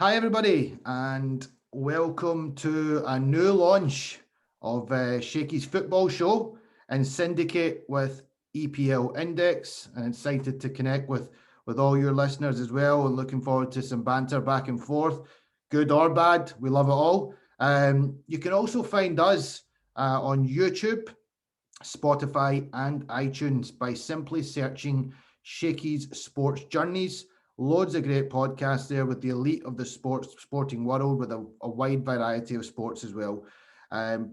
Hi, everybody, and welcome to a new launch of Sheikhy's football show in syndicate with EPL Index. And excited to connect with all your listeners as well, and looking forward to some banter back and forth, good or bad. We love it all. You can also find us on YouTube, Spotify, and iTunes by simply searching Sheikhy's Sports Journeys. Loads of great podcasts there with the elite of the sporting world, with a wide variety of sports as well.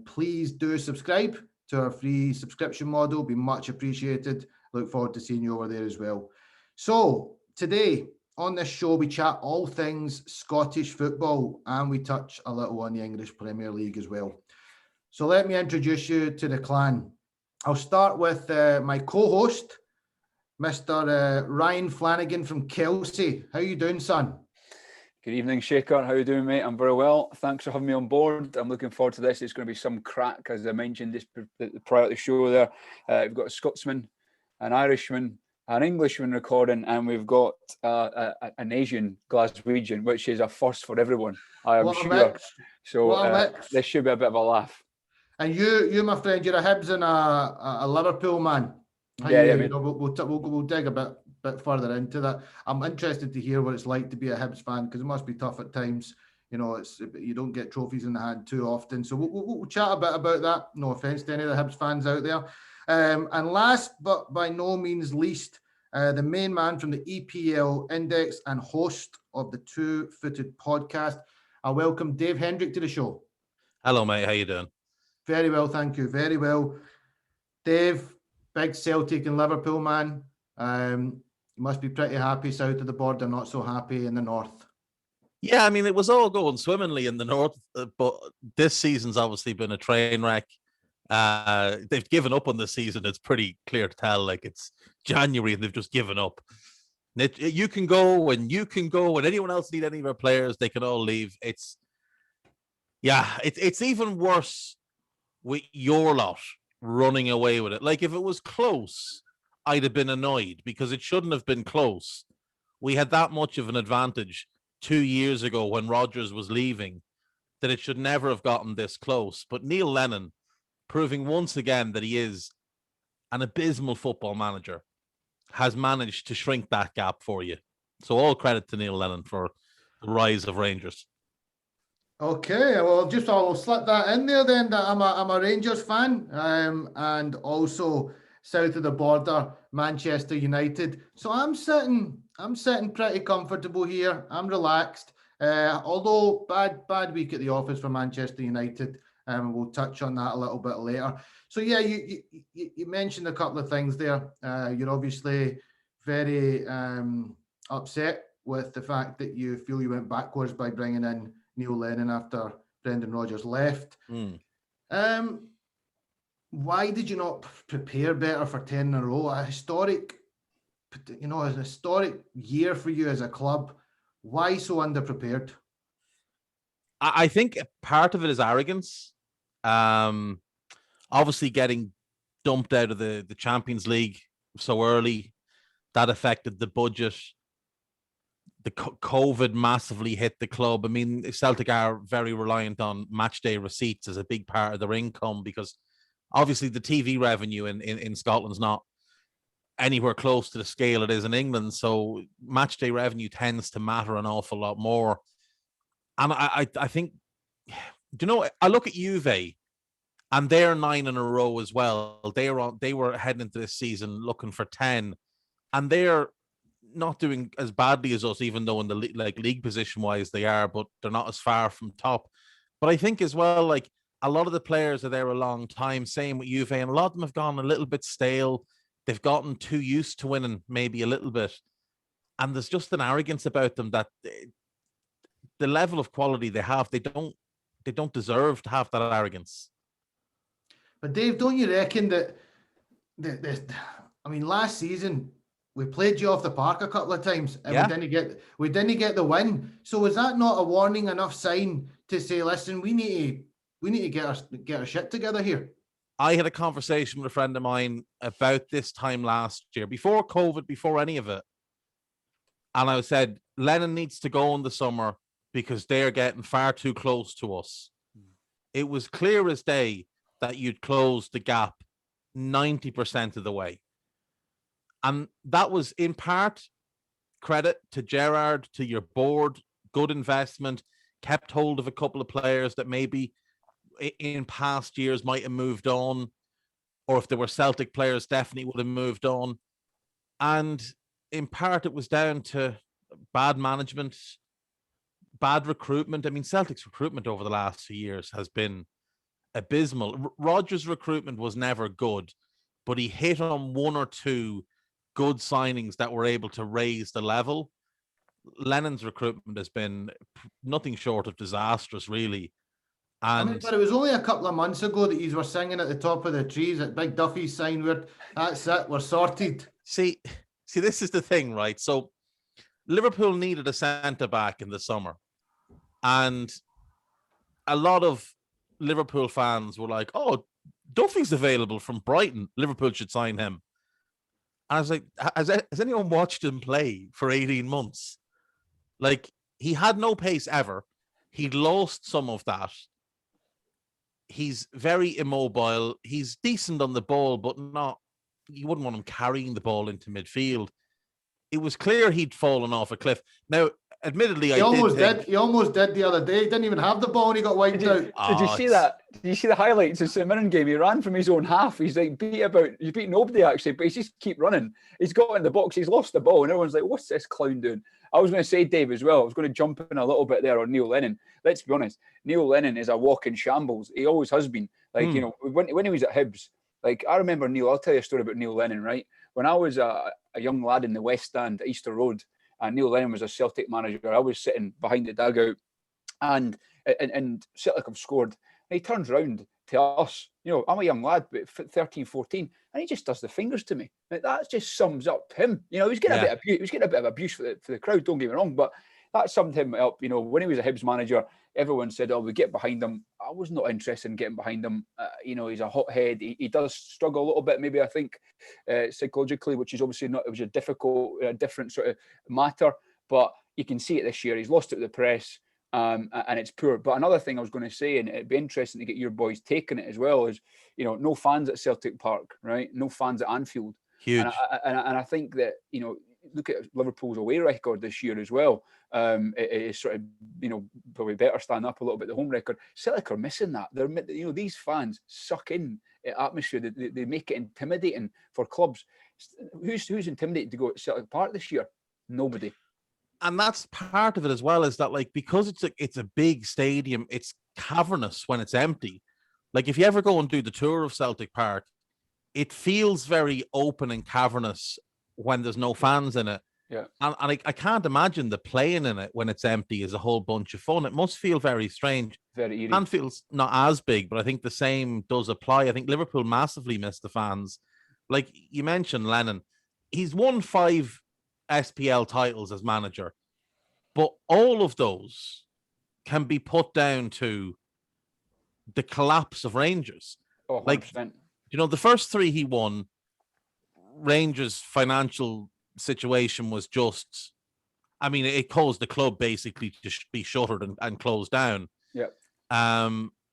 Please do subscribe to our free subscription model. Be much appreciated. Look forward to seeing you over there as well. So today on this show, we chat all things Scottish football, and we touch a little on the English Premier League as well. So let me introduce you to the clan. I'll start with my co-host, Mr. Ryan Flannigan from Kelsey. How you doing, son? Good evening, Sheikhy. How you doing, mate? I'm very well. Thanks for having me on board. I'm looking forward to this. It's going to be some crack, as I mentioned this prior to the show there. We've got a Scotsman, an Irishman, an Englishman recording, and we've got an Asian Glaswegian, which is a first for everyone, I am sure. So this should be a bit of a laugh. And you, my friend, you're a Hibs and a Liverpool man. We'll dig a bit further into that. I'm interested to hear what it's like to be a Hibs fan, because it must be tough at times. You know, you don't get trophies in the hand too often. So we'll chat a bit about that. No offense to any of the Hibs fans out there. And last but by no means least, the main man from the EPL Index and host of the Two Footed podcast. I welcome Dave Hendrick to the show. Hello, mate. How you doing? Very well, thank you. Very well. Dave, big Celtic and Liverpool man. You must be pretty happy south of the border, not so happy in the north. Yeah, I mean, it was all going swimmingly in the north, but this season's obviously been a train wreck. They've given up on the season. It's pretty clear to tell. Like, it's January and they've just given up. You can go, and anyone else need any of our players, they can all leave. It's even worse with your lot running away with it. Like, if it was close, I'd have been annoyed, because it shouldn't have been close. We had that much of an advantage 2 years ago when Rodgers was leaving, that it should never have gotten this close. But Neil Lennon, proving once again that he is an abysmal football manager, has managed to shrink that gap for you. So all credit to Neil Lennon for the rise of Rangers. Okay, well, I'll slip that in there then, that I'm a Rangers fan, and also south of the border, Manchester United. So I'm sitting pretty comfortable here. I'm relaxed. Although bad week at the office for Manchester United. We'll touch on that a little bit later. So yeah, you mentioned a couple of things there. You're obviously very upset with the fact that you feel you went backwards by bringing in Neil Lennon after Brendan Rodgers left. Why did you not prepare better for 10 in a row? A historic year for you as a club. Why so underprepared? I think part of it is arrogance. Obviously getting dumped out of the Champions League so early, that affected the budget. The COVID massively hit the club. I mean, Celtic are very reliant on match day receipts as a big part of their income, because obviously the TV revenue in Scotland's not anywhere close to the scale it is in England. So match day revenue tends to matter an awful lot more. And I think, I look at Juve, and they're 9 in a row as well. They were heading into this season looking for 10, and they're not doing as badly as us, even though in the league position wise they are, but they're not as far from top. But I think as well, like, a lot of the players are there a long time, same with Juve, and a lot of them have gone a little bit stale. They've gotten too used to winning, maybe a little bit. And there's just an arrogance about them that the level of quality they have, they don't deserve to have that arrogance. But Dave, don't you reckon that last season we played you off the park a couple of times, and we didn't get the win. So was that not a warning enough sign to say, listen, we need to get our shit together here? I had a conversation with a friend of mine about this time last year, before COVID, before any of it. And I said, Lennon needs to go in the summer because they're getting far too close to us. It was clear as day that you'd closed the gap 90% of the way. And that was in part credit to Gerrard, to your board, good investment, kept hold of a couple of players that maybe in past years might have moved on, or if there were Celtic players, definitely would have moved on. And in part, it was down to bad management, bad recruitment. I mean, Celtic's recruitment over the last few years has been abysmal. Rodgers' recruitment was never good, but he hit on one or two good signings that were able to raise the level. Lennon's recruitment has been nothing short of disastrous, really. And but it was only a couple of months ago that you were singing at the top of the trees at Big Duffy's sign where that's it, we're sorted. See, this is the thing, right? So Liverpool needed a centre-back in the summer. And a lot of Liverpool fans were like, oh, Duffy's available from Brighton. Liverpool should sign him. And I was like, has anyone watched him play for 18 months? Like, he had no pace ever. He'd lost some of that. He's very immobile. He's decent on the ball, but not, you wouldn't want him carrying the ball into midfield. It was clear he'd fallen off a cliff. Now, admittedly, He almost did the other day. He didn't even have the ball and he got wiped out. Did you see that? Did you see the highlights of the Mirren game? He ran from his own half. He's like he beat nobody actually, but he's just keep running. He's got in the box. He's lost the ball, and everyone's like, "What's this clown doing?" I was going to say, Dave, as well. I was going to jump in a little bit there on Neil Lennon. Let's be honest. Neil Lennon is a walk in shambles. He always has been. Like you know, when he was at Hibs, like I remember Neil. I'll tell you a story about Neil Lennon. Right, when I was a young lad in the West Stand at Easter Road. And Neil Lennon was a Celtic manager. I was sitting behind the dugout, and Celtic have scored. And he turns around to us. You know, I'm a young lad, but 13, 14, and he just does the fingers to me. Like, that just sums up him. You know, he was getting a bit of abuse for the crowd. Don't get me wrong, but that summed him up. You know, when he was a Hibs manager, everyone said, "Oh, we get behind him." I was not interested in getting behind him. You know, he's a hothead. He does struggle a little bit, maybe I think psychologically, which is obviously not. It was a different sort of matter. But you can see it this year. He's lost it with the press, and it's poor. But another thing I was going to say, and it'd be interesting to get your boys taking it as well, is you know, no fans at Celtic Park, right? No fans at Anfield. Huge. And I think that you know. Look at Liverpool's away record this year as well. It is sort of, you know, probably better stand up a little bit. The home record, Celtic are missing that. They're, you know, these fans suck in atmosphere. They make it intimidating for clubs. Who's intimidated to go to Celtic Park this year? Nobody. And that's part of it as well. Is that like because it's a big stadium, it's cavernous when it's empty. Like if you ever go and do the tour of Celtic Park, it feels very open and cavernous when there's no fans in it. Yeah. And I can't imagine the playing in it when it's empty is a whole bunch of fun. It must feel very strange. Very eerie. Anfield's not as big, but I think the same does apply. I think Liverpool massively miss the fans. Like you mentioned, Lennon, he's won 5 SPL titles as manager, but all of those can be put down to the collapse of Rangers. Oh, 100%. Like, you know, the first 3 he won, Rangers' financial situation was just, I mean, it caused the club basically to be shuttered and closed down. Yeah.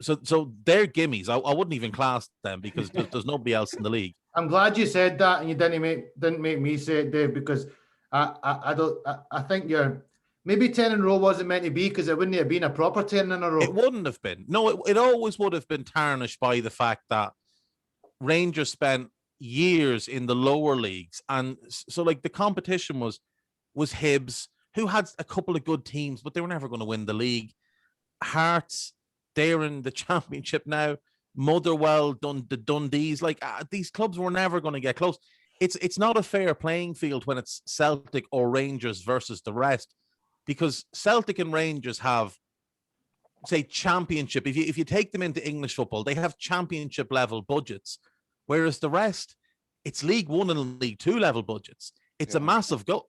So they're gimmies. I wouldn't even class them because there's nobody else in the league. I'm glad you said that and you didn't make me say it, Dave, because I think you're maybe 10 in a row wasn't meant to be because it wouldn't have been a proper 10 in a row. It wouldn't have been. No, it always would have been tarnished by the fact that Rangers spent years in the lower leagues, and so like the competition was Hibs, who had a couple of good teams, but they were never going to win the league. Hearts, they're in the Championship now. Motherwell, the Dundees, like these clubs were never going to get close. It's not a fair playing field when it's Celtic or Rangers versus the rest, because Celtic and Rangers have, say, Championship. If you take them into English football, they have Championship level budgets. Whereas the rest, it's League One and League Two level budgets. It's a massive gulf.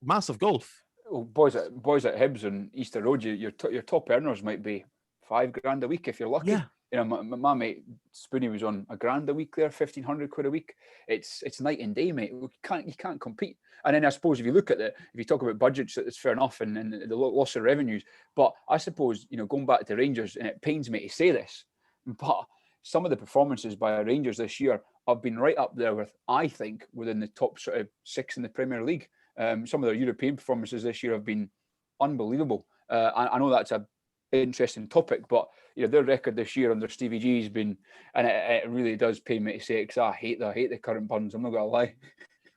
Well, boys at Hibs and Easter Road, your top earners might be $5,000 a week if you're lucky. Yeah. You know, my mate Spoonie was on £1,000 a week there, 1,500 quid a week. It's night and day, mate. You can't compete. And then I suppose if you talk about budgets, it's fair enough, and the loss of revenues. But I suppose, you know, going back to Rangers, and it pains me to say this, but some of the performances by Rangers this year have been right up there with, I think, within the top sort of 6 in the Premier League. Some of their European performances this year have been unbelievable. I know that's a interesting topic, but you know, their record this year under Stevie G has been, and it really does pain me to say it, because I hate the current Burns. I'm not gonna lie.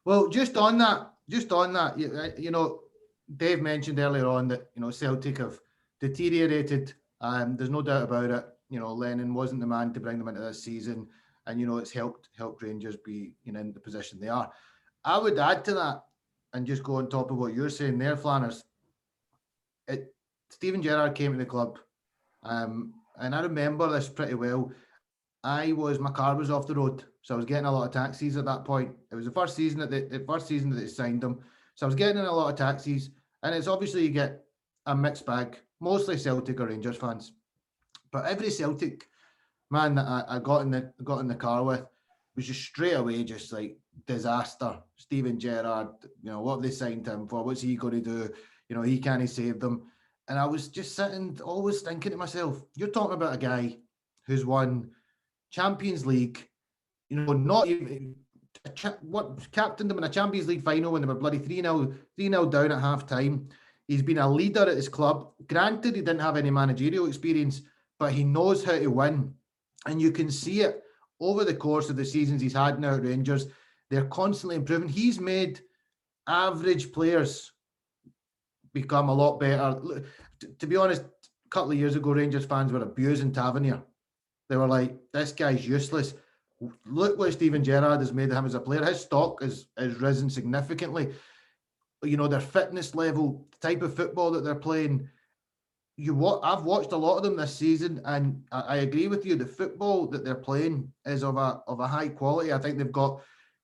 Well, just on that, you know, Dave mentioned earlier on that, you know, Celtic have deteriorated. There's no doubt about it. You know, Lennon wasn't the man to bring them into this season, and you know, it's helped Rangers be, you know, in the position they are. I would add to that, and just go on top of what you're saying there, Flanners. Steven Gerrard came to the club, and I remember this pretty well. My car was off the road, so I was getting a lot of taxis at that point. It was the first season that they signed him, so I was getting in a lot of taxis, and it's obviously you get a mixed bag, mostly Celtic or Rangers fans, but every Celtic man that I got in the car with was just straight away just like disaster. Steven Gerrard, you know, what have they signed him for? What's he going to do? You know, he can't save them. And I was just sitting, always thinking to myself, you're talking about a guy who's won Champions League, you know, not even captained them in a Champions League final when they were bloody 3-0 down at half time. He's been a leader at his club. Granted, he didn't have any managerial experience, but he knows how to win. And you can see it over the course of the seasons he's had now at Rangers. They're constantly improving. He's made average players become a lot better. To be honest, a couple of years ago, Rangers fans were abusing Tavernier. They were like, this guy's useless. Look what Steven Gerrard has made of him as a player. His stock has risen significantly. You know, their fitness level, the type of football that they're playing. I've watched a lot of them this season, and I agree with you. The football that they're playing is of a high quality. I think they've got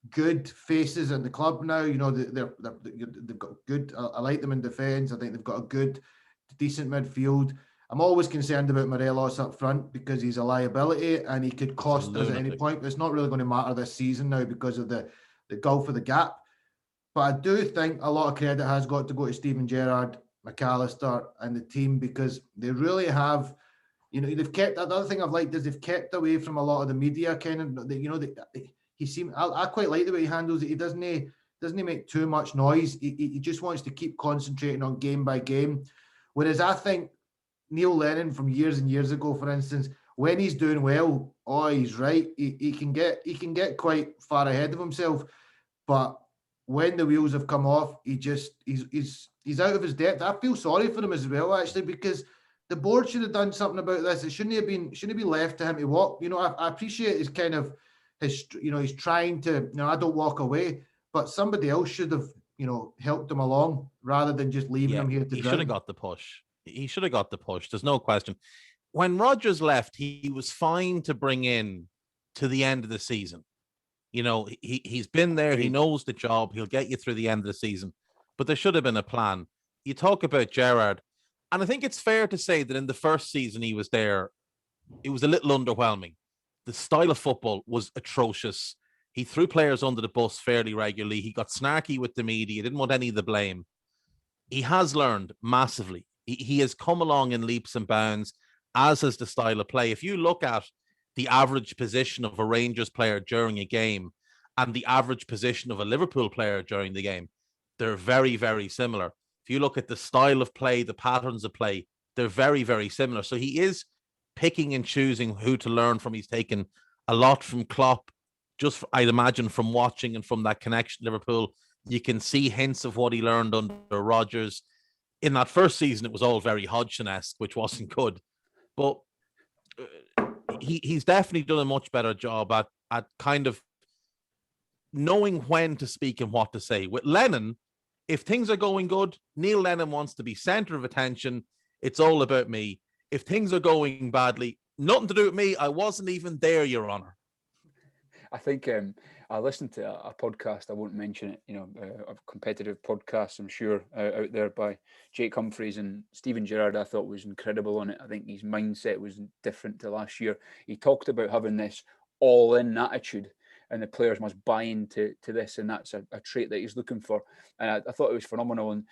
good faces in the club now. You know, they've got good. I like them in defence. I think they've got a good, decent midfield. I'm always concerned about Morelos up front because he's a liability and he could cost us at any point. But it's not really going to matter this season now because of the gulf of the gap. But I do think a lot of credit has got to go to Steven Gerrard, McAllister, and the team, because they really have, you know, they've kept. The other thing I've liked is they've kept away from a lot of the media kind of. You know, he seemed. I quite like the way he handles it. He doesn't make too much noise. He just wants to keep concentrating on game by game. Whereas I think Neil Lennon from years and years ago, for instance, when he's doing well, he's right. He can get quite far ahead of himself, but when the wheels have come off, he's out of his depth. I feel sorry for him as well, actually, because the board should have done something about this. It shouldn't have been left to him to walk. You know, I appreciate his kind of he's trying to, you know, I don't walk away, but somebody else should have, you know, helped him along rather than just leaving him here to drown. He should have got the push. He should have got the push. There's no question. When Rodgers left, he was fine to bring in to the end of the season. You know, he's been there. He knows the job. He'll get you through the end of the season. But there should have been a plan. You talk about Gerrard, and I think it's fair to say that in the first season he was there, it was a little underwhelming. The style of football was atrocious. He threw players under the bus fairly regularly. He got snarky with the media. He didn't want any of the blame. He has learned massively. He has come along in leaps and bounds, as has the style of play. If you look at the average position of a Rangers player during a game and the average position of a Liverpool player during the game, they're very, very similar. If you look at the style of play, the patterns of play, they're very, very similar. So he is picking and choosing who to learn from. He's taken a lot from Klopp, just I'd imagine from watching and from that connection to Liverpool. You can see hints of what he learned under Rodgers. In that first season, it was all very Hodgson-esque, which wasn't good. But he's definitely done a much better job at kind of knowing when to speak and what to say. With Lennon, if things are going good, Neil Lennon wants to be center of attention. It's all about me. If things are going badly, nothing to do with me. I wasn't even there, Your Honor. I think I listened to a podcast. I won't mention it. A competitive podcast, I'm sure, out there by Jake Humphreys and Stephen Gerrard. I thought was incredible on it. I think his mindset was different to last year. He talked about having this all-in attitude, and the players must buy into this, and that's a trait that he's looking for. And I thought it was phenomenal. And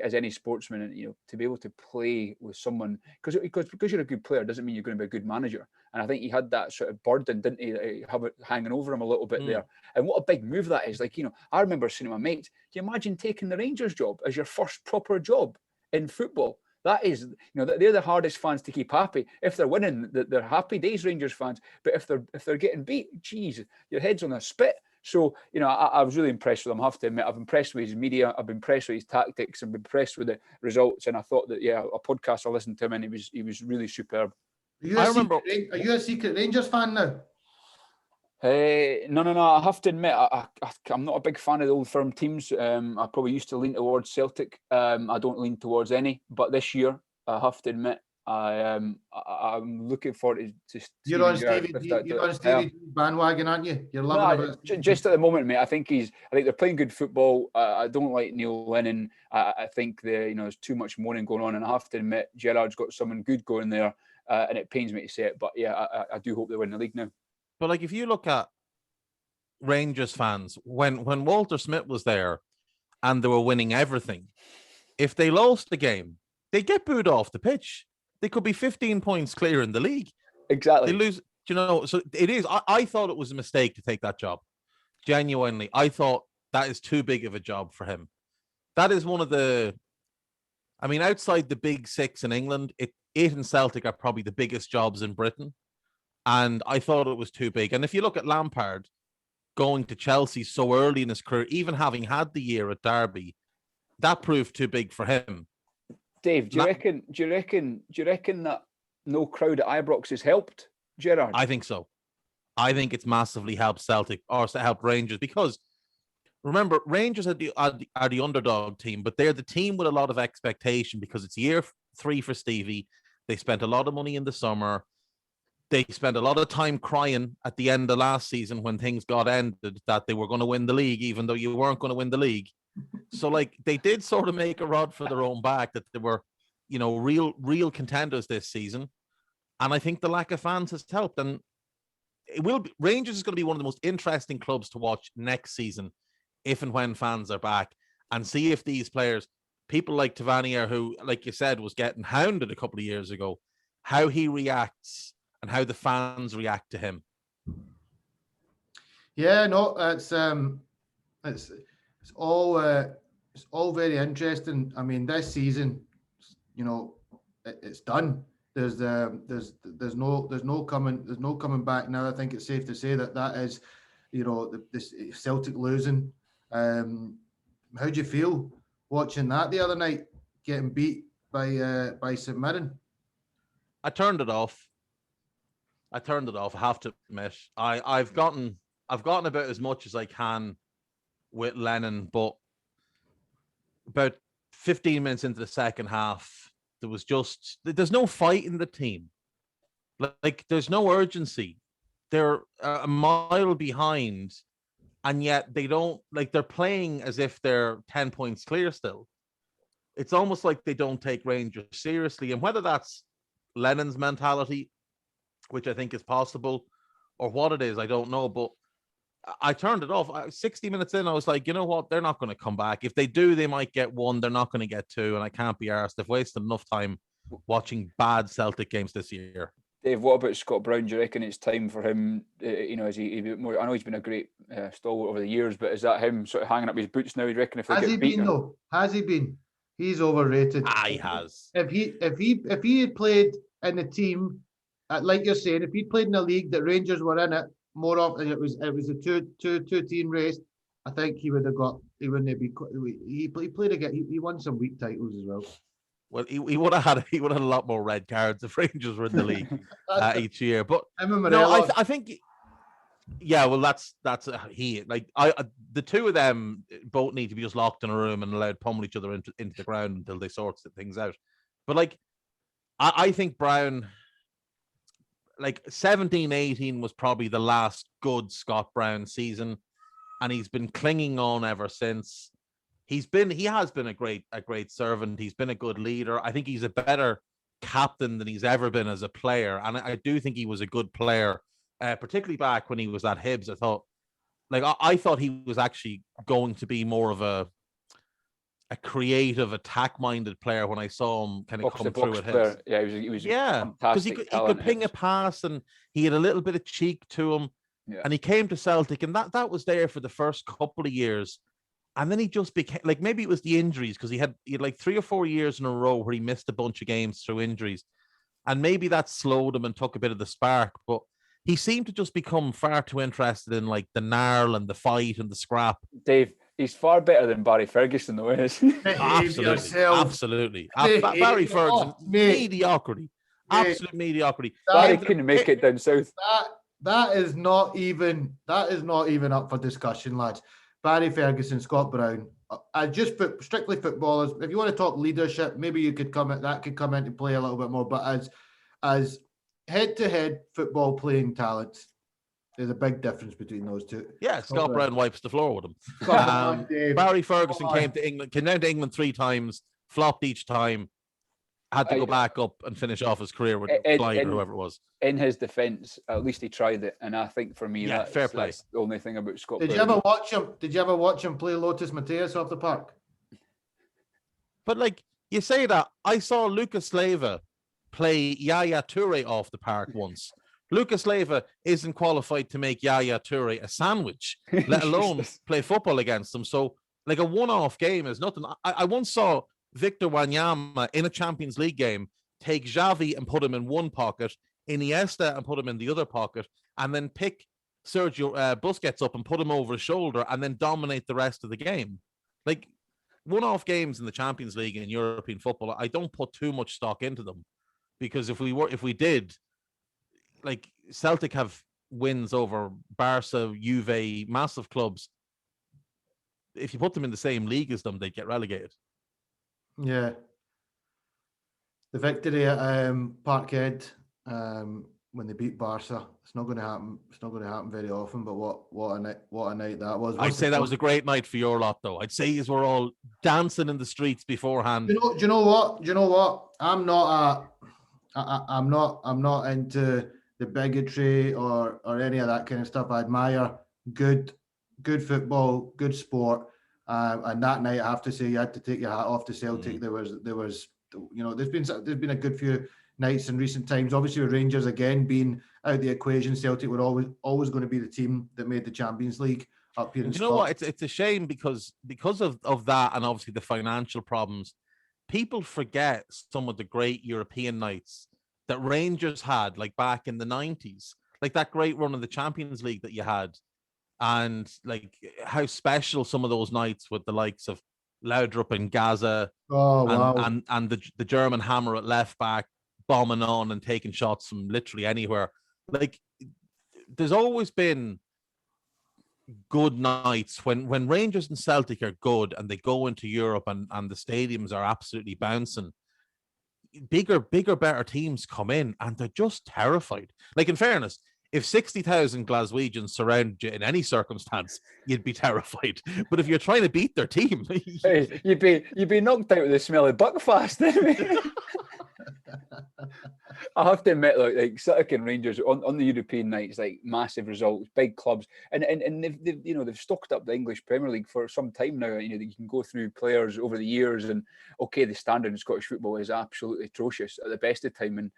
as any sportsman, and to be able to play with someone, because you're a good player doesn't mean you're going to be a good manager. And I think he had that sort of burden, didn't he? Have it hanging over him a little bit there. And what a big move that is! I remember saying to my mates, "Do you imagine taking the Rangers job as your first proper job in football?" That is, they're the hardest fans to keep happy. If they're winning, they're happy days, Rangers fans. But if they're getting beat, geez, your head's on a spit. So, I was really impressed with him. I have to admit, I've been impressed with his media. I've been impressed with his tactics. I've been impressed with the results. And I thought that, a podcast, I listened to him, and he was really superb. Are you a secret Rangers fan now? No. I have to admit, I'm not a big fan of the old firm teams. I probably used to lean towards Celtic. I don't lean towards any, but this year, I have to admit, I'm looking forward to. You're on Stevie bandwagon, aren't you? You're loving it. Just at the moment, mate. I think they're playing good football. I don't like Neil Lennon. I think there's too much moaning going on, and I have to admit, Gerrard's got someone good going there, and it pains me to say it, but yeah, I do hope they win the league now. But if you look at Rangers fans, when Walter Smith was there and they were winning everything, if they lost the game, they get booed off the pitch. They could be 15 points clear in the league. Exactly. They lose, so it is. I thought it was a mistake to take that job. Genuinely, I thought that is too big of a job for him. That is one of outside the big six in England, it and Celtic are probably the biggest jobs in Britain. And I thought it was too big. And if you look at Lampard going to Chelsea so early in his career, even having had the year at Derby, that proved too big for him. Dave, do you reckon that no crowd at Ibrox has helped Gerrard? I think so. I think it's massively helped Celtic or helped Rangers, because remember, Rangers are the underdog team, but they're the team with a lot of expectation because it's year 3 for Stevie. They spent a lot of money in the summer. They spent a lot of time crying at the end of last season when things got ended that they were going to win the league, even though you weren't going to win the league. So they did sort of make a rod for their own back, that they were, real contenders this season. And I think the lack of fans has helped. And Rangers is going to be one of the most interesting clubs to watch next season, if and when fans are back, and see if these players, people like Tavernier, who, like you said, was getting hounded a couple of years ago, how he reacts and how the fans react to him. Yeah, no, it's all very interesting. I mean, this season, it's done. There's no coming back now. I think it's safe to say that is, this Celtic losing. How do you feel watching that the other night, getting beat by St Mirren? I turned it off. I have to admit, I've gotten about as much as I can with Lennon, but about 15 minutes into the second half, there's no fight in the team. Like there's no urgency. They're a mile behind, and yet they don't, they're playing as if they're 10 points clear still. It's almost like they don't take Rangers seriously, and whether that's Lennon's mentality, which I think is possible, or what it is, I don't know. But I turned it off. 60 minutes in, I was like, you know what? They're not going to come back. If they do, they might get one. They're not going to get two, and I can't be arsed. They've wasted enough time watching bad Celtic games this year. Dave, what about Scott Brown? Do you reckon it's time for him? Is he more? I know he's been a great stalwart over the years, but is that him sort of hanging up his boots now? Do you reckon if has he been though? Has he been? He's overrated. He has. If he had played in the team, like you're saying, if he'd played in a league that Rangers were in it more often, it was a two team race, I think he would have got. He wouldn't be. He played again. He won some weak titles as well. Well, he would have had a lot more red cards if Rangers were in the league each year. But no, I think. Yeah, well, that's he. The two of them both need to be just locked in a room and allowed to pummel each other into the ground until they sort things out. But I think Brown, 17-18 was probably the last good Scott Brown season. and he's been clinging on ever since. He has been a great servant. He's been a good leader. I think he's a better captain than he's ever been as a player, and I do think he was a good player, particularly back when he was at Hibs. I thought he was actually going to be more of a creative, attack-minded player when I saw him kind of come through at Hibs. Yeah, he was because he could ping a pass, and he had a little bit of cheek to him. Yeah. And he came to Celtic, and that was there for the first couple of years. And then he just became, like, maybe it was the injuries, because he had like 3 or 4 years in a row where he missed a bunch of games through injuries. And maybe that slowed him and took a bit of the spark. But he seemed to just become far too interested in like the gnarl and the fight and the scrap. Dave, he's far better than Barry Ferguson, though, is he? Absolutely. Barry Ferguson, mediocrity. Absolute mediocrity. Barry couldn't make it down south. That is not even up for discussion, lads. Barry Ferguson, Scott Brown. Strictly footballers. If you want to talk leadership, maybe you could come into play a little bit more. But as head-to-head football playing talents, there's a big difference between those two. Yeah, Scott Brown wipes the floor with him. Barry Ferguson came down to England 3 times, flopped each time, had to go back up and finish off his career with Clyde or whoever it was. In his defence, at least he tried it, and I think for me, fair play. That's the only thing about Scott. Did you ever watch him play Lotus Mateus off the park? But like you say that, I saw Lucas Leiva play Yaya Toure off the park once. Lucas Leiva isn't qualified to make Yaya Toure a sandwich, let alone play football against him. So, like, a one-off game is nothing. I once saw Victor Wanyama in a Champions League game take Xavi and put him in one pocket, Iniesta and put him in the other pocket, and then pick Sergio Busquets up and put him over his shoulder and then dominate the rest of the game. Like, one-off games in the Champions League and European football, I don't put too much stock into them, because if we did, like, Celtic have wins over Barca, Juve, massive clubs. If you put them in the same league as them, they'd get relegated. Yeah. The victory at Parkhead when they beat Barca, it's not going to happen. It's not going to happen very often. But what a night that was. I'd say that was a great night for your lot, though. I'd say you were all dancing in the streets beforehand. Do you know what? I'm not into the bigotry or any of that kind of stuff. I admire good football, good sport. And that night, I have to say, you had to take your hat off to Celtic. There was, there's been a good few nights in recent times. Obviously, with Rangers again being out of the equation, Celtic were always going to be the team that made the Champions League up here in Scotland. You know what? It's a shame because of that, and obviously the financial problems. People forget some of the great European nights that Rangers had, like back in the 90s, like that great run of the Champions League that you had. And like how special some of those nights with the likes of Laudrup and Gaza, and the German hammer at left back, bombing on and taking shots from literally anywhere. Like, there's always been good nights when Rangers and Celtic are good and they go into Europe and the stadiums are absolutely bouncing. Bigger, better teams come in and they're just terrified. Like, in fairness, if 60,000 Glaswegians surrounded you in any circumstance, you'd be terrified. But if you're trying to beat their team, you'd be knocked out with the smell of Buckfast, didn't I have to admit, like Celtic and Rangers on the European nights, like massive results, big clubs, and they've stocked up the English Premier League for some time now. You can go through players over the years, and okay, the standard in Scottish football is absolutely atrocious at the best of time. And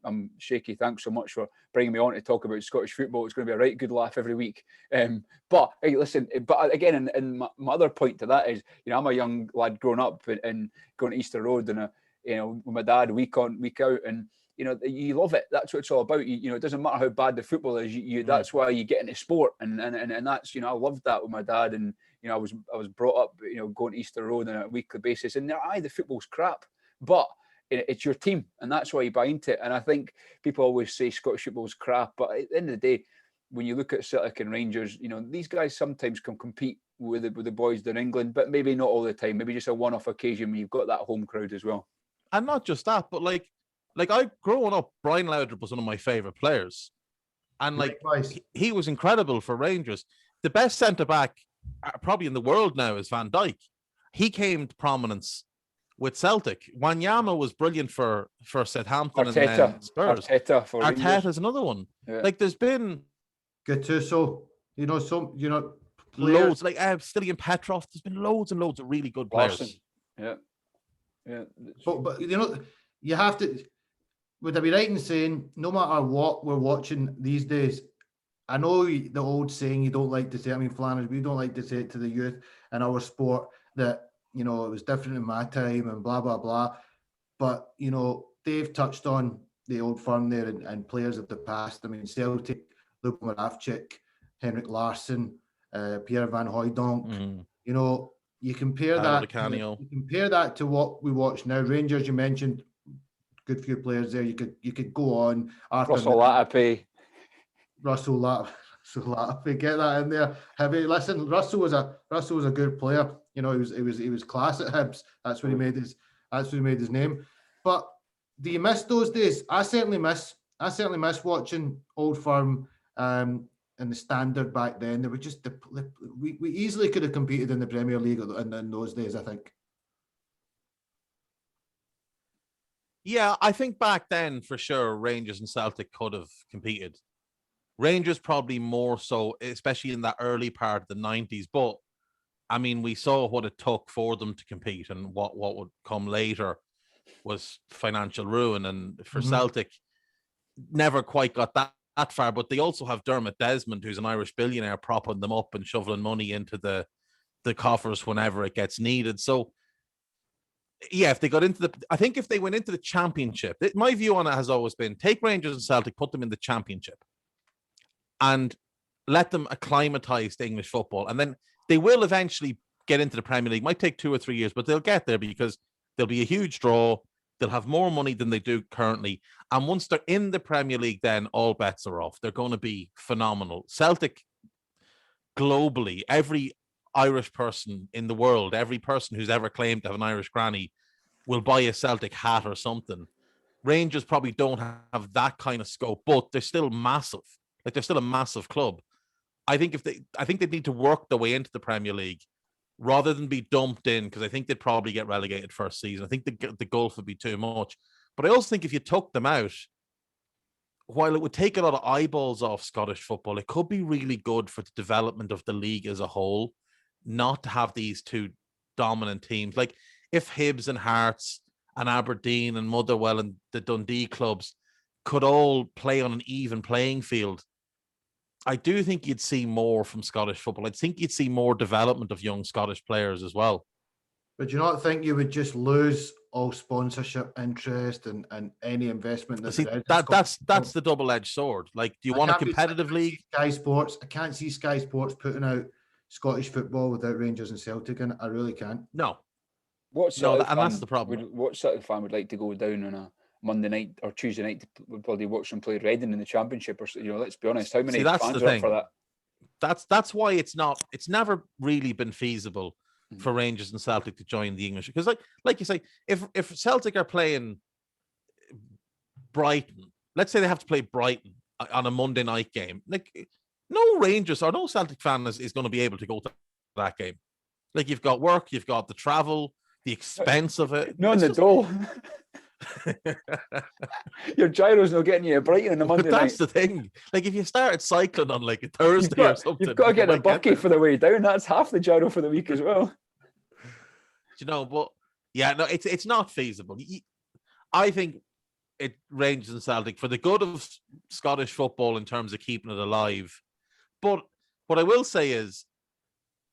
I'm Sheikhy. Thanks so much for bringing me on to talk about Scottish football. It's going to be a right good laugh every week. But hey, listen. But again, and my other point to that is, I'm a young lad growing up and going to Easter Road and with my dad week on week out, and you love it. That's what it's all about. It doesn't matter how bad the football is. That's why you get into sport, and that's I loved that with my dad, and I was brought up going to Easter Road on a weekly basis, and the football's crap, but it's your team, and that's why you buy into it. And I think people always say Scottish football's crap, but at the end of the day, when you look at Celtic and Rangers, these guys sometimes can compete with the boys down in England, but maybe not all the time. Maybe just a one-off occasion when you've got that home crowd as well. And not just that, but like I growing up, Brian Laudrup was one of my favorite players, and like he was incredible for Rangers. the best centre-back probably in the world now is Van Dijk. He came to prominence with Celtic. Wanyama was brilliant for Southampton and then Spurs. Arteta's another one. Yeah. Like there's been Gattuso, players. loads, like Stilian Petrov. There's been loads and loads of really good players. Yeah. But you have to. Would I be right in saying no matter what we're watching these days? I know the old saying you don't like to say. I mean, Flannigan, we don't like to say it to the youth in our sport that it was different in my time and blah blah blah. But Dave touched on the old firm there and players of the past. I mean, Celtic, Luka Moravcik, Henrik Larsson, Pierre Van Hooijdonk. Mm-hmm. You compare that. You compare that to what we watch now. Rangers, you mentioned, good few players there. You could go on. Russell Latape, get that in there. Listen, Russell was a good player. He was class at Hibs. That's where he made his name. But do you miss those days? I certainly miss watching Old Firm and the standard back then. They were just we easily could have competed in the Premier League in those days, I think. Yeah, I think back then for sure Rangers and Celtic could have competed. Rangers probably more so, especially in that early part of the 90s. But I mean, we saw what it took for them to compete, and what would come later was financial ruin. And for Celtic, never quite got that far. But they also have Dermot Desmond, who's an Irish billionaire, propping them up and shoveling money into the coffers whenever it gets needed. So yeah, if they went into the Championship, my view on it has always been take Rangers and Celtic, put them in the Championship, and let them acclimatise to English football. And then they will eventually get into the Premier League. Might take 2 or 3 years, but they'll get there because there'll be a huge draw. They'll have more money than they do currently. And once they're in the Premier League, then all bets are off. They're going to be phenomenal. Celtic, globally, every Irish person in the world, every person who's ever claimed to have an Irish granny will buy a Celtic hat or something. Rangers probably don't have that kind of scope, but they're still massive. Like they're still a massive club. I think they need to work their way into the Premier League rather than be dumped in, because I think they'd probably get relegated first season. I think the gulf would be too much. But I also think if you took them out, while it would take a lot of eyeballs off Scottish football, it could be really good for the development of the league as a whole, not to have these two dominant teams. Like if Hibs and Hearts and Aberdeen and Motherwell and the Dundee clubs could all play on an even playing field, I do think you'd see more from Scottish football. I think you'd see more development of young Scottish players as well. But do you not think you would just lose all sponsorship interest and any investment that there is? That's the double-edged sword. Like, do you want a competitive league? Sky Sports. I can't see Sky Sports putting out Scottish football without Rangers and Celtic in it. I really can't. No. And that's the problem. What sort of fan would like to go down on a Monday night or Tuesday night to bloody watch them play Reading in the Championship? Or let's be honest, how many fans are up for that? That's why it's never really been feasible for Rangers and Celtic to join the English, because like you say, if Celtic are playing Brighton, let's say they have to play Brighton on a Monday night game, like no Rangers or no Celtic fan is going to be able to go to that game. Like you've got work, you've got the travel, the expense of it. No, in the dough. Your gyro's not getting you a Brighton on a Monday night. That's the thing. Like if you started cycling on like a Thursday or something, you've got to get a bucket for the way down. That's half the gyro for the week as well. But yeah, no, it's not feasible. I think Rangers and Celtic, for the good of Scottish football in terms of keeping it alive. But what I will say is,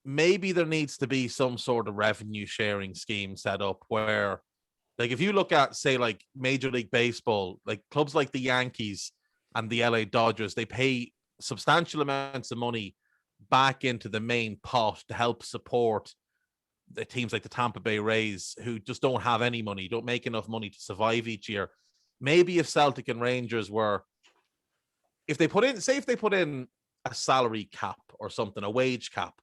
maybe there needs to be some sort of revenue sharing scheme set up where, like, if you look at, say, like Major League Baseball, like clubs like the Yankees and the LA Dodgers, they pay substantial amounts of money back into the main pot to help support the teams like the Tampa Bay Rays, who just don't have any money, don't make enough money to survive each year. Maybe if Celtic and Rangers if they put in a salary cap or something, a wage cap,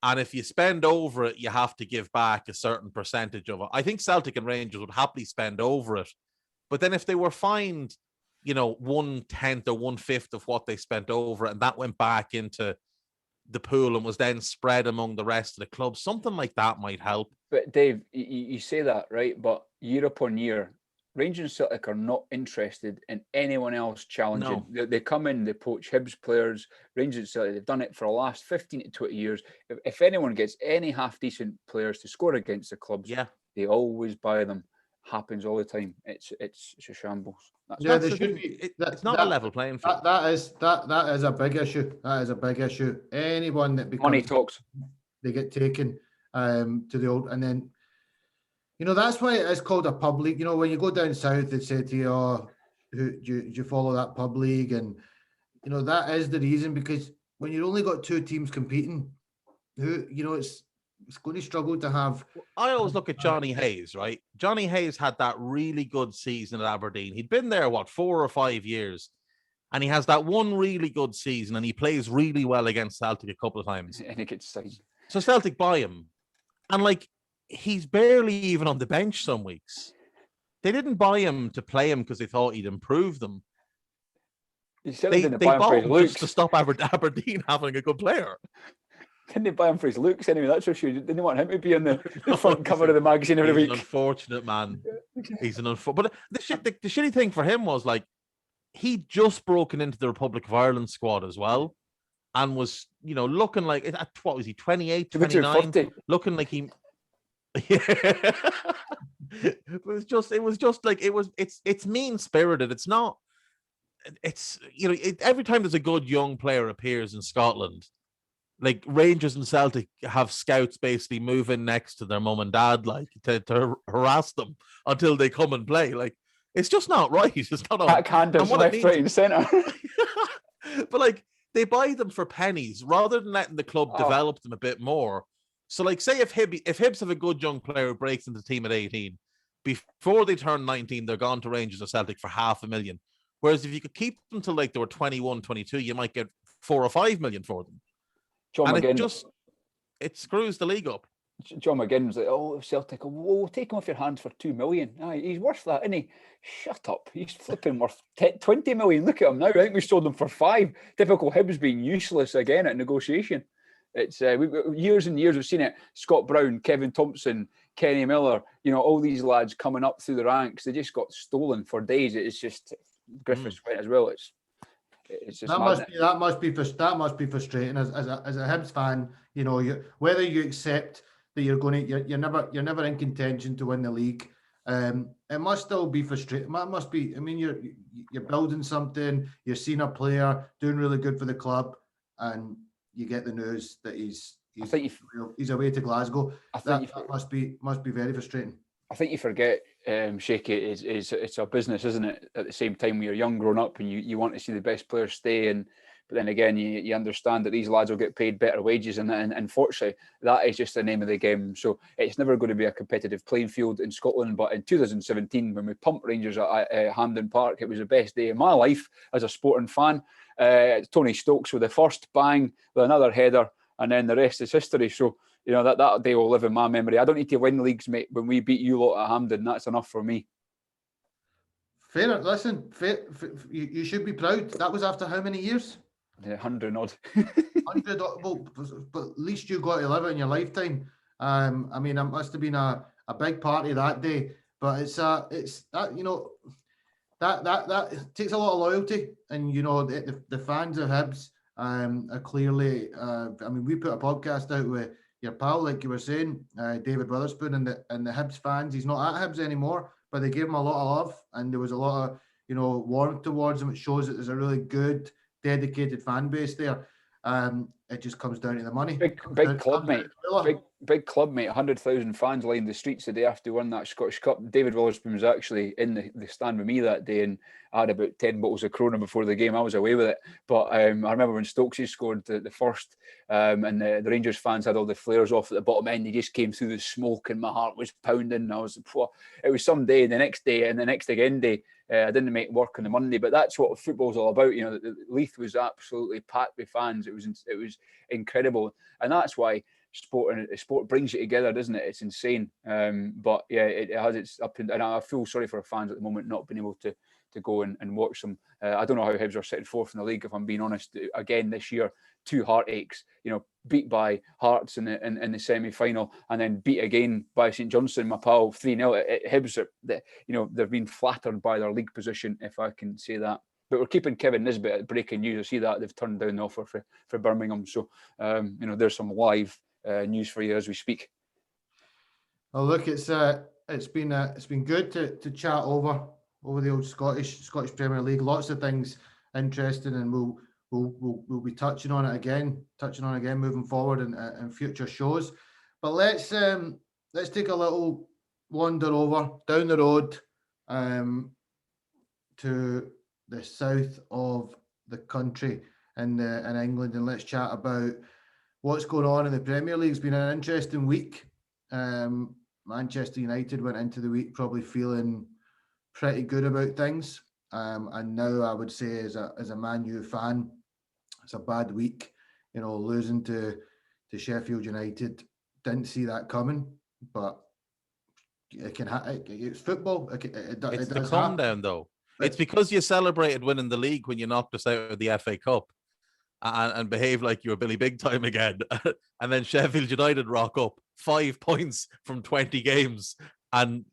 and if you spend over it, you have to give back a certain percentage of it. I think Celtic and Rangers would happily spend over it. But then if they were fined, 1/10 or 1/5 of what they spent over it, and that went back into the pool and was then spread among the rest of the clubs. Something like that might help. But Dave, you say that, right? But year upon year, Rangers and Celtic are not interested in anyone else challenging. No. They come in, they poach Hibs players, Rangers and Celtic. They've done it for the last 15 to 20 years. If anyone gets any half-decent players to score against the clubs, they always buy them. Happens all the time. It's a shambles. There should be. It's not a level playing field. That is a big issue. That is a big issue. Anyone that becomes money talks, they get taken to the old, and then that's why it is called a pub league. When you go down south, they say to you, "Oh, do you follow that pub league?" And that is the reason, because when you've only got two teams competing, it's going to struggle to have. I always look at Johnny Hayes, right? Johnny Hayes had that really good season at Aberdeen. He'd been there, 4 or 5 years? And he has that one really good season, and he plays really well against Celtic a couple of times. And he gets signed. So Celtic buy him. And, he's barely even on the bench some weeks. They didn't buy him to play him because they thought he'd improve them. They bought him just to stop Aberdeen having a good player. Didn't they buy him for his looks anyway? That's for sure. Didn't want him to be on the front cover of the magazine every week. He's an unfortunate man. He's an unfortunate. But the shitty thing for him was he'd just broken into the Republic of Ireland squad as well, and was looking like, what was he, 28, 29, looking like he. Yeah. It's mean spirited. It's not. It's every time there's a good young player appears in Scotland, Rangers and Celtic have scouts basically move in next to their mum and dad, to harass them until they come and play. It's just not right. It's not on. Backhand left, right, and centre. But they buy them for pennies rather than letting the club develop them a bit more. So, say if Hibs have a good young player who breaks into the team at 18, before they turn 19, they're gone to Rangers or Celtic for $500,000. Whereas if you could keep them till they were 21, 22, you might get 4 or 5 million for them. John McGinn, it screws the league up. John McGinn was like, "Oh, Celtic, we'll take him off your hands for $2 million. He's worth that, isn't he?" Shut up. He's flipping worth 20 million. Look at him now. I think we sold him for 5. Typical Hibs being useless again at negotiation. It's years and years we've seen it. Scott Brown, Kevin Thompson, Kenny Miller, all these lads coming up through the ranks. They just got stolen for days. It's just Griffiths went as well. It's just that must be frustrating as a Hibs fan. Whether you accept that you're never in contention to win the league, it must still be frustrating. It must be. I mean, you're building something. You're seeing a player doing really good for the club, and you get the news that he's away to Glasgow. That must be very frustrating. I think you forget, Sheikhy, it's a business, isn't it? At the same time, when you're young, growing up, and you want to see the best players stay, but then again, you understand that these lads will get paid better wages, and unfortunately, that is just the name of the game. So it's never going to be a competitive playing field in Scotland. But in 2017, when we pumped Rangers at Hampden Park, it was the best day of my life as a sporting fan. Tony Stokes with the first bang, with another header, and then the rest is history. So that day will live in my memory. I don't need to win leagues, mate. When we beat you lot at Hampden, that's enough for me. Fair. Listen, you should be proud. That was after how many years? 100 odd. 100. Well, but at least you got to live it in your lifetime. I mean, it must have been a big party that day. But it's that that takes a lot of loyalty, and the fans of Hibs are clearly. I mean, we put a podcast out with your pal, like you were saying, David Witherspoon, and the Hibs fans. He's not at Hibs anymore, but they gave him a lot of love, and there was a lot of warmth towards him. It shows that there's a really good, dedicated fan base there. It just comes down to the money. Big club, mate. Big club, mate. 100,000 fans lined the streets the day after we won that Scottish Cup. David Witherspoon was actually in the stand with me that day, and I had about 10 bottles of Corona before the game. I was away with it. But I remember when Stokesy scored the first, and the Rangers fans had all the flares off at the bottom end. They just came through the smoke, and my heart was pounding. It was some day, the next day, and the next again day. I didn't make work on the Monday, but that's what football's all about. Leith was absolutely packed with fans. It was incredible, and that's why sport brings you together, doesn't it? It's insane. But yeah, it has its up and I feel sorry for fans at the moment not being able to go and watch them. I don't know how Hibs are sitting fourth in the league, if I'm being honest. Again, this year, 2 heartaches. Beat by Hearts in the semi-final, and then beat again by St Johnstone, my pal, 3-0. Hibs they've been flattered by their league position, if I can say that. But we're keeping Kevin Nisbet at breaking news. I see that they've turned down the offer for Birmingham. So there's some live news for you as we speak. Oh, look, it's been good to chat over the old Scottish Premier League. Lots of things interesting, and we'll be touching on it again moving forward in future shows. But let's take a little wander over down the road to the south of the country in England, and let's chat about what's going on in the Premier League. It's been an interesting week. Manchester United went into the week probably feeling pretty good about things, and now I would say as a Man U fan, it's a bad week. Losing to Sheffield United, didn't see that coming, but it can it's football. It's the calm down though. It's because you celebrated winning the league when you knocked us out of the FA Cup and behaved like you were Billy Big Time again. And then Sheffield United rock up 5 points from 20 games and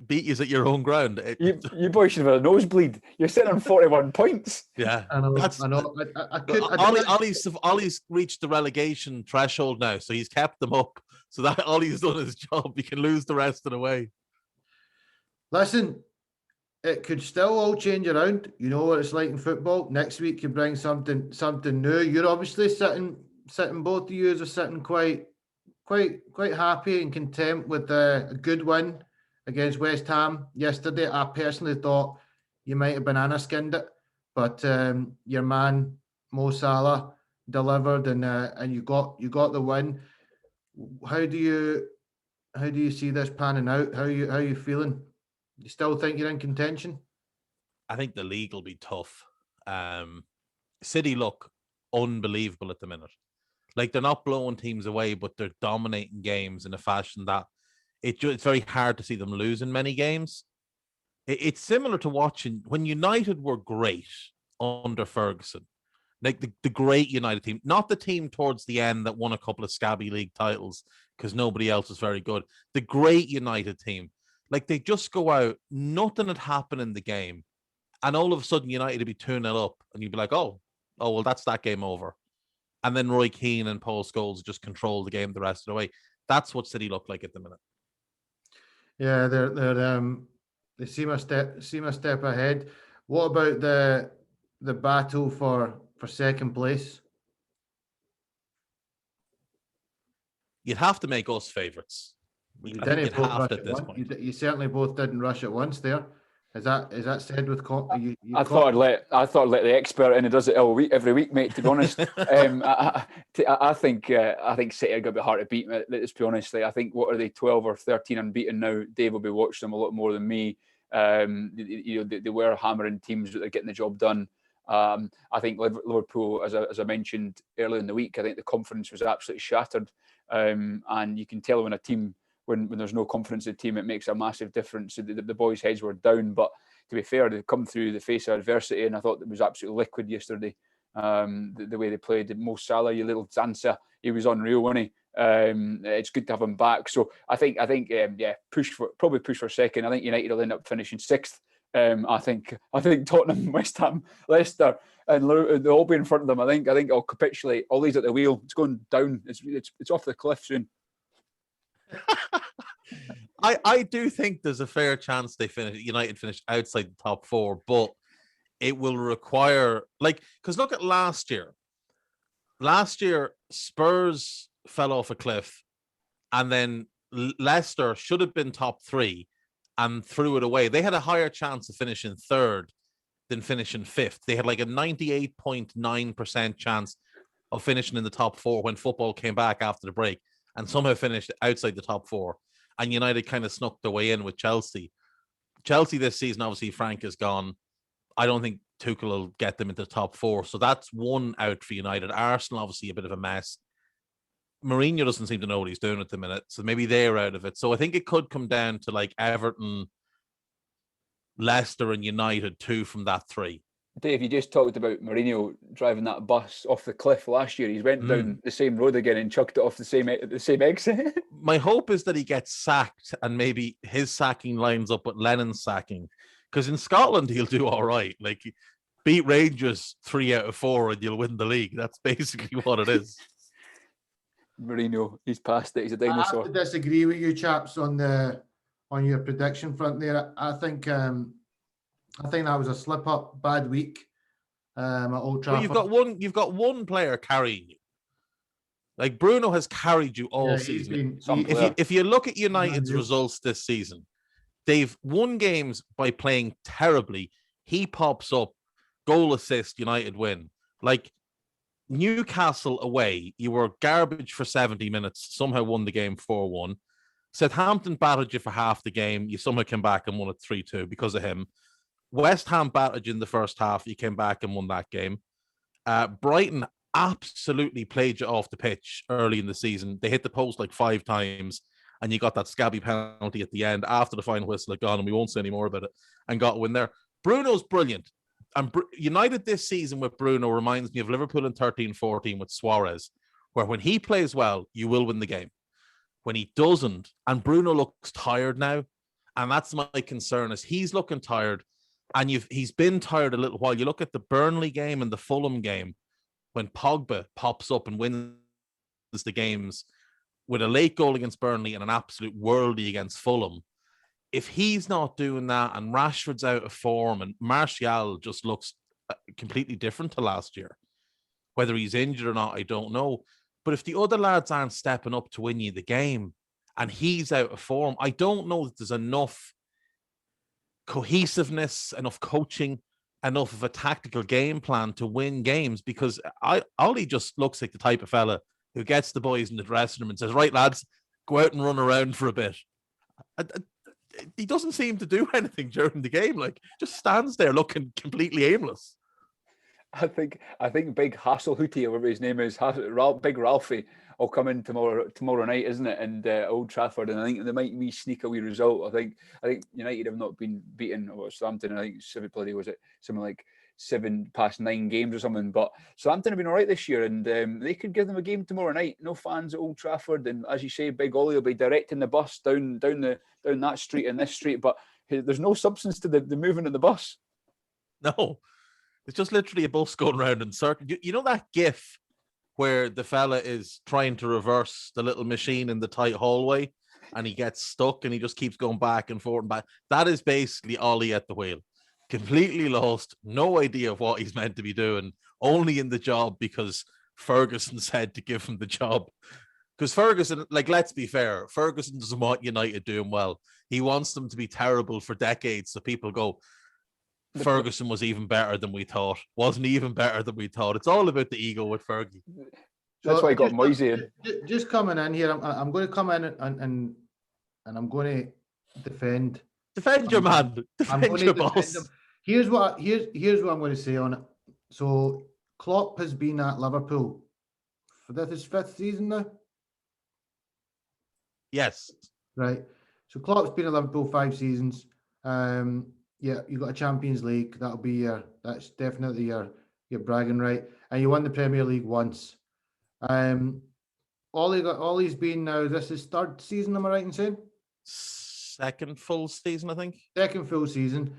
beat you at your own ground. You boys should have had a nosebleed. You're sitting on 41 points. Yeah. I know. Ollie's reached the relegation threshold now, so he's kept them up. So that Ollie's done his job. He can lose the rest of the way. Listen, it could still all change around. You know what it's like in football. Next week you bring something new. You're obviously sitting. Both of you are sitting quite happy and content with a good win against West Ham yesterday. I personally thought you might have banana skinned it, but your man Mo Salah delivered, and you got the win. How do you see this panning out? How are you feeling? You still think you're in contention? I think the league will be tough. City look unbelievable at the minute. Like, they're not blowing teams away, but they're dominating games in a fashion that it's very hard to see them losing many games. It's similar to watching when United were great under Ferguson. Like the great United team, not the team towards the end that won a couple of scabby league titles because nobody else was very good. The great United team. Like, they just go out, nothing had happened in the game, and all of a sudden United would be 2-0 up, and you'd be like, oh, well, that's that game over. And then Roy Keane and Paul Scholes just control the game the rest of the way. That's what City look like at the minute. Yeah, they seem a step ahead. What about the battle for second place? You'd have to make us favourites. You certainly both didn't rush at once there. Is that said with I thought I'd let the expert in who does it every week, mate, to be honest. I think City are going to be hard to beat, let's be honest. I think, what are they, 12 or 13 unbeaten now? Dave will be watching them a lot more than me. They were hammering teams, but they're getting the job done. I think Liverpool, as I mentioned earlier in the week, I think the confidence was absolutely shattered. And you can tell when a team, when there's no confidence in the team, it makes a massive difference. The boys' heads were down, but to be fair, they've come through the face of adversity, and I thought it was absolutely liquid yesterday. The way they played. Mo Salah, you little dancer, he was unreal, wasn't he? It's good to have him back. So I think push for second. I think United will end up finishing sixth. I think Tottenham, West Ham, Leicester, and they'll all be in front of them. I think I'll capitulate. Ollie's at the wheel. It's going down. It's off the cliff soon. I do think there's a fair chance United finish outside the top 4, but it will require, because look at last year. Last year, Spurs fell off a cliff, and then Leicester should have been top 3 and threw it away. They had a higher chance of finishing 3rd than finishing 5th. They had like a 98.9% chance of finishing in the top 4 when football came back after the break, and somehow finished outside the top 4. And United kind of snuck their way in with Chelsea. Chelsea this season, obviously, Frank is gone. I don't think Tuchel will get them into the top 4. So that's one out for United. Arsenal, obviously, a bit of a mess. Mourinho doesn't seem to know what he's doing at the minute, so maybe they're out of it. So I think it could come down to like Everton, Leicester, and United, 2 from that 3. Dave, you just talked about Mourinho driving that bus off the cliff last year. He's went down the same road again and chucked it off the same exit. My hope is that he gets sacked and maybe his sacking lines up with Lennon's sacking. Because in Scotland, he'll do all right. Like, beat Rangers 3 out of 4 and you'll win the league. That's basically what it is. Mourinho, he's past it. He's a dinosaur. I have to disagree with you chaps on your prediction front there. I think that was a slip up, bad week at Old Trafford. Well, you've got one player carrying you. Like Bruno has carried you all season. If you look at United's results this season, they've won games by playing terribly. He pops up, goal assist, United win. Like Newcastle away, you were garbage for 70 minutes, somehow won the game 4-1. Southampton battered you for half the game. You somehow came back and won it 3-2 because of him. West Ham battered you in the first half. You came back and won that game. Brighton absolutely played you off the pitch early in the season. They hit the post like 5 times, and you got that scabby penalty at the end after the final whistle had gone, and we won't say any more about it, and got a win there. Bruno's brilliant. And United this season with Bruno reminds me of Liverpool in 13-14 with Suarez, where when he plays well, you will win the game. When he doesn't, and Bruno looks tired now, and that's my concern, is he's looking tired. And he's been tired a little while. You look at the Burnley game and the Fulham game, when Pogba pops up and wins the games with a late goal against Burnley and an absolute worldie against Fulham. If he's not doing that and Rashford's out of form and Martial just looks completely different to last year, whether he's injured or not, I don't know. But if the other lads aren't stepping up to win you the game and he's out of form, I don't know that there's enough cohesiveness, enough coaching, enough of a tactical game plan to win games, because Ollie just looks like the type of fella who gets the boys in the dressing room and says, right, lads, go out and run around for a bit. He doesn't seem to do anything during the game, like just stands there looking completely aimless. I think Big Hasselhootie, or whatever his name is, Big Ralphie, will come in tomorrow night, isn't it? And Old Trafford, and I think they might sneak a wee result. I think United have not been beaten or Southampton. I think was it something like 7 past 9 games or something. But Southampton have been all right this year, and they could give them a game tomorrow night. No fans at Old Trafford, and as you say, Big Ollie will be directing the bus down that street and this street. But there's no substance to the moving of the bus. No. It's just literally a bus going around in circles. You know that GIF where the fella is trying to reverse the little machine in the tight hallway and he gets stuck and he just keeps going back and forth and back? That is basically Ollie at the wheel. Completely lost, no idea of what he's meant to be doing, only in the job because Ferguson said to give him the job. Because Ferguson, like, let's be fair, Ferguson doesn't want United doing well. He wants them to be terrible for decades so people go, Ferguson was even better than we thought. Wasn't even better than we thought. It's all about the ego with Fergie. That's why he got Moisey in. Just coming in here, I'm going to come in and I'm going to defend. Defend your man. Defend your boss. Here's what I'm going to say on it. So Klopp has been at Liverpool for his 5th season now. Yes. Right. So Klopp's been at Liverpool 5 seasons. Yeah, you got a Champions League. That's definitely your bragging right. And you won the Premier League once. Ollie's been now. This is 3rd season. Am I right in saying? 2nd full season, I think. 2nd full season.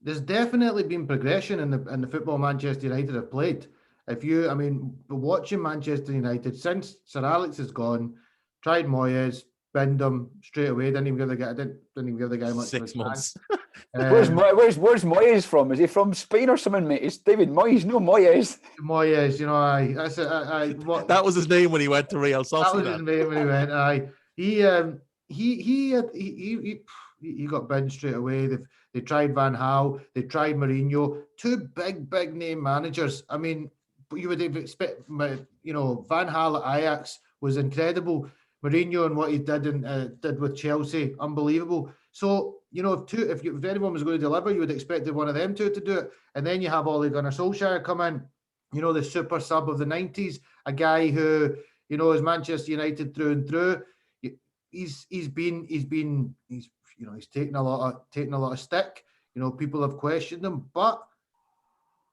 There's definitely been progression in the football Manchester United have played. Watching Manchester United since Sir Alex has gone, tried Moyes, binned him straight away. Didn't even give the guy much. 6 months. Where's Moyes from? Is he from Spain or something, mate? It's David Moyes, no Moyes. Moyes, that was his name when he went to Real Sociedad. That was his name when he went. He got binned straight away. They tried Van Gaal, they tried Mourinho, 2 big name managers. I mean, you would expect, Van Gaal at Ajax was incredible. Mourinho and what he did with Chelsea, unbelievable. So, if anyone was going to deliver, you would expect one of them two to do it. And then you have Ole Gunnar Solskjaer come in, the super sub of the 90s, a guy who, as Manchester United through and through. He's taken a lot of stick. People have questioned him, but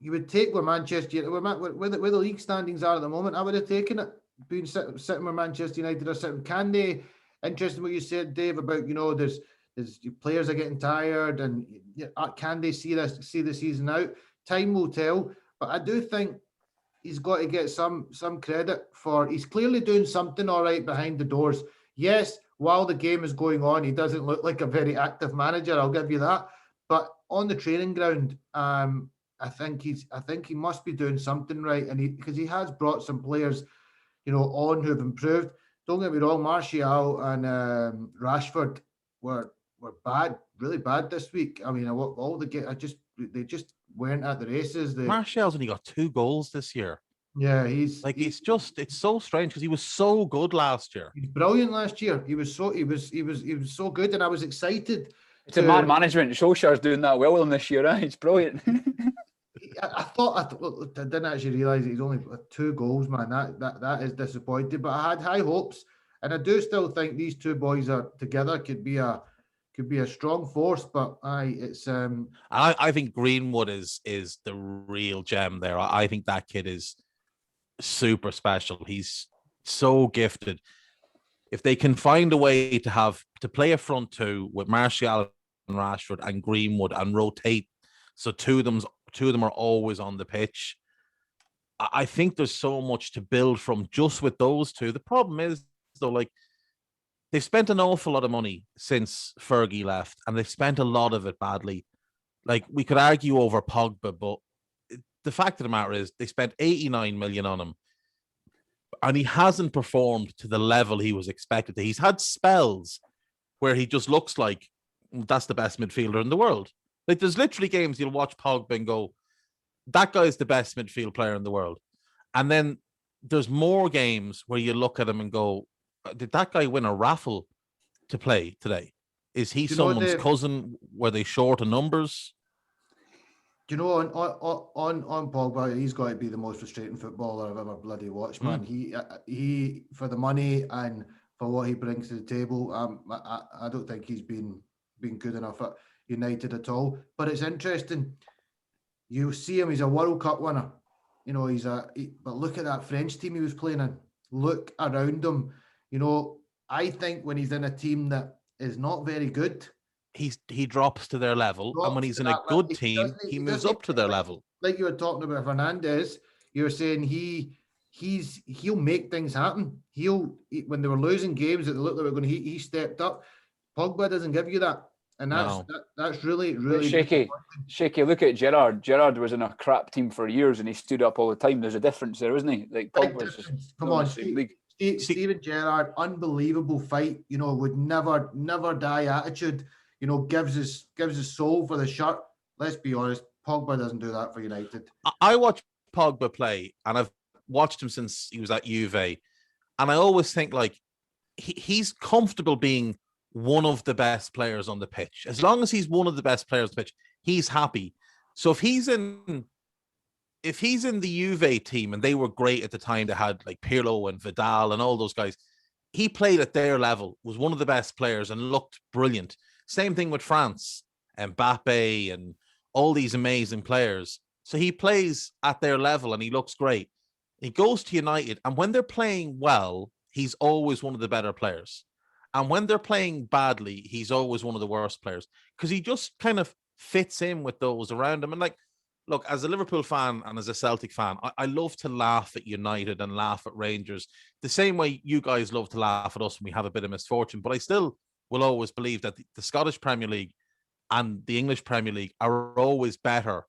you would take where Manchester United, where the league standings are at the moment. I would have taken it, being sitting where Manchester United are sitting. Can they? Interesting what you said, Dave, about there's players are getting tired, and can they see the season out? Time will tell, but I do think he's got to get some credit for. He's clearly doing something all right behind the doors. Yes, while the game is going on, he doesn't look like a very active manager. I'll give you that. But on the training ground, I think he must be doing something right, and because he has brought some players, on who've improved. Don't get me wrong, Martial and Rashford were bad, really bad this week. I mean, they just weren't at the races. Martial's only got 2 goals this year. Yeah, it's so strange because he was so good last year. He's brilliant last year. He was so good, and I was excited. It's a man management. Solskjaer's doing that well with him this year. It's brilliant. I didn't actually realise he's only 2 goals, man. That is disappointing. But I had high hopes, and I do still think these 2 boys are together could be a strong force. But I think Greenwood is the real gem there. I think that kid is super special. He's so gifted. If they can find a way to play a front 2 with Martial and Rashford and Greenwood and rotate, so two of them are always on the pitch, I think there's so much to build from just with those 2. The problem is, though, like, they've spent an awful lot of money since Fergie left, and they've spent a lot of it badly. Like, we could argue over Pogba, but the fact of the matter is they spent 89 million on him, and he hasn't performed to the level he was expected to. He's had spells where he just looks like that's the best midfielder in the world. Like, there's literally games you'll watch Pogba and go, that guy's the best midfield player in the world. And then there's more games where you look at him and go, did that guy win a raffle to play today? Is he someone's cousin? Were they short of numbers? Do you know, on Pogba, he's got to be the most frustrating footballer I've ever bloody watched, man. He for the money and for what he brings to the table, I don't think he's been good enough at United at all. But it's interesting. You see him; he's a World Cup winner. But look at that French team he was playing in. Look around him. I think when he's in a team that is not very good, he drops to their level, and when he's in a good team, he moves up to their level. Like you were talking about Fernandes, you were saying he'll make things happen. When they were losing games that they looked like they were going, he stepped up. Pogba doesn't give you that, and that's really Sheikhy. Look at Gerrard. Gerrard was in a crap team for years, and he stood up all the time. There's a difference there, isn't he? Like, Pogba's just come on, Steven Gerrard, unbelievable fight. Would never die attitude. Gives his soul for the shirt. Let's be honest, Pogba doesn't do that for United. I watch Pogba play, and I've watched him since he was at Juve, and I always think, like, he's comfortable being one of the best players on the pitch. As long as he's one of the best players on the pitch, he's happy. So if he's in the Juve team, and they were great at the time, they had like Pirlo and Vidal and all those guys, he played at their level, was one of the best players, and looked brilliant. Same thing with France, and Mbappe, and all these amazing players. So he plays at their level, and he looks great. He goes to United, and when they're playing well, he's always one of the better players. And when they're playing badly, he's always one of the worst players, because he just kind of fits in with those around him. And, like, look, as a Liverpool fan and as a Celtic fan, I love to laugh at United and laugh at Rangers the same way you guys love to laugh at us when we have a bit of misfortune. But I still will always believe that the Scottish Premier League and the English Premier League are always better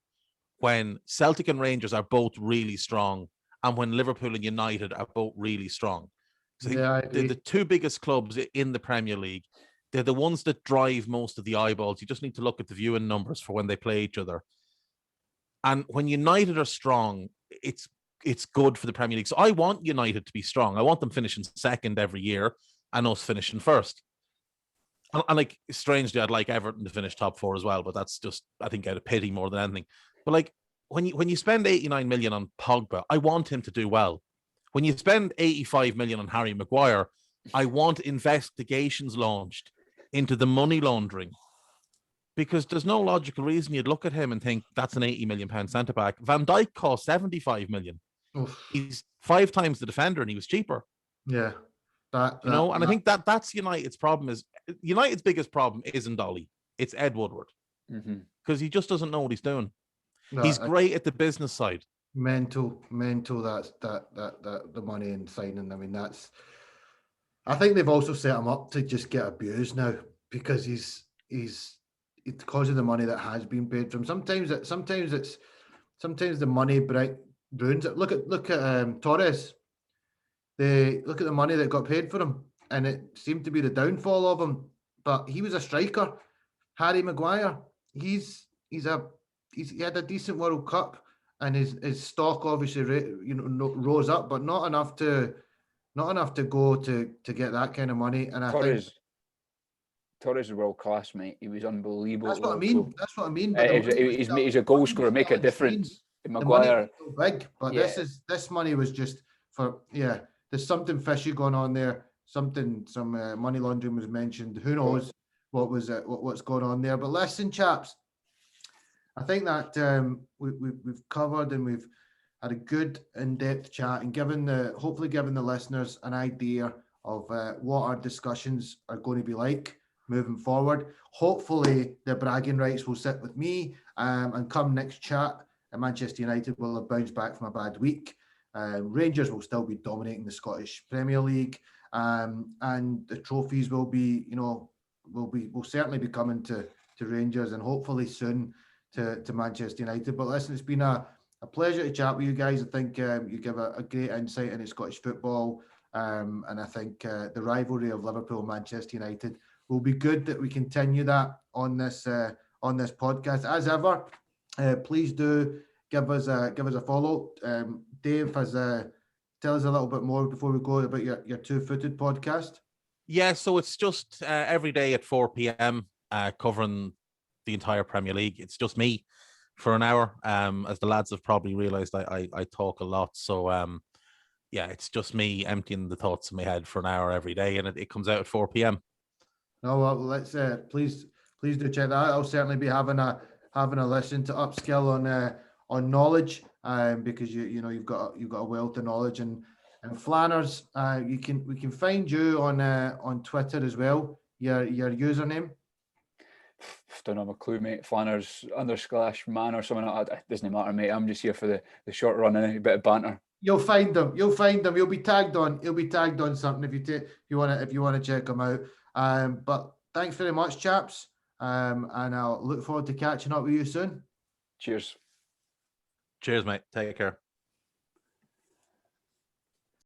when Celtic and Rangers are both really strong, and when Liverpool and United are both really strong. So they're the 2 biggest clubs in the Premier League. They're the ones that drive most of the eyeballs. You just need to look at the viewing numbers for when they play each other. And when United are strong, it's good for the Premier League. So I want United to be strong. I want them finishing second every year and us finishing first. And like, strangely, I'd like Everton to finish top 4 as well, but that's just, I think, out of pity more than anything. But like, when you spend 89 million on Pogba, I want him to do well. When you spend 85 million on Harry Maguire, I want investigations launched into the money laundering, because there's no logical reason you'd look at him and think that's an 80 million pound centre back. Van Dijk cost 75 million. Oof. He's 5 times the defender and he was cheaper. Yeah. And I think that's United's problem. Is United's biggest problem isn't Dolly, it's Ed Woodward, because he just doesn't know what he's doing. He's great at the business side. Mental. That's the money and signing. I mean, I think they've also set him up to just get abused now, because he's because of the money that has been paid for him. Sometimes the money ruins it. Look at Torres. Look at the money that got paid for him, and it seemed to be the downfall of him. But he was a striker. Harry Maguire, he had a decent World Cup, and his stock obviously rose up, but not enough to go to get that kind of money. And Torres is world class, mate. He was unbelievable. That's what I mean. He's a goal scorer, make a difference. Maguire, so big, but this money was just for There's something fishy going on there. Some money laundering was mentioned. Who knows what's going on there? But listen, chaps, I think that we've covered and we've had a good in-depth chat, and hopefully given the listeners an idea of what our discussions are going to be like moving forward. Hopefully the bragging rights will sit with me, and come next chat, Manchester United will have bounced back from a bad week. Rangers will still be dominating the Scottish Premier League, and the trophies will certainly be coming to Rangers, and hopefully soon to Manchester United. But listen, it's been a pleasure to chat with you guys. I think you give a great insight into Scottish football, and I think the rivalry of Liverpool and Manchester United will be good that we continue that on this podcast. As ever, please do give us a follow. Dave tell us a little bit more before we go about your Two-Footed podcast. Yeah, so it's just every day at 4 p.m. Covering the entire Premier League. It's just me for an hour. As the lads have probably realised, I talk a lot. So it's just me emptying the thoughts in my head for an hour every day, and it comes out at 4 p.m. No, well, let's please do check that out. I'll certainly be having a listen to upskill on knowledge, because you've got a wealth of knowledge, and Flanners, we can find you on Twitter as well. Your username. Don't have a clue, mate. Flanners _man or something like that. It doesn't matter, mate. I'm just here for the short run and a bit of banter. You'll find them. He'll be tagged on something if you want to check him out. But thanks very much, chaps. And I'll look forward to catching up with you soon. Cheers. Cheers, mate. Take care.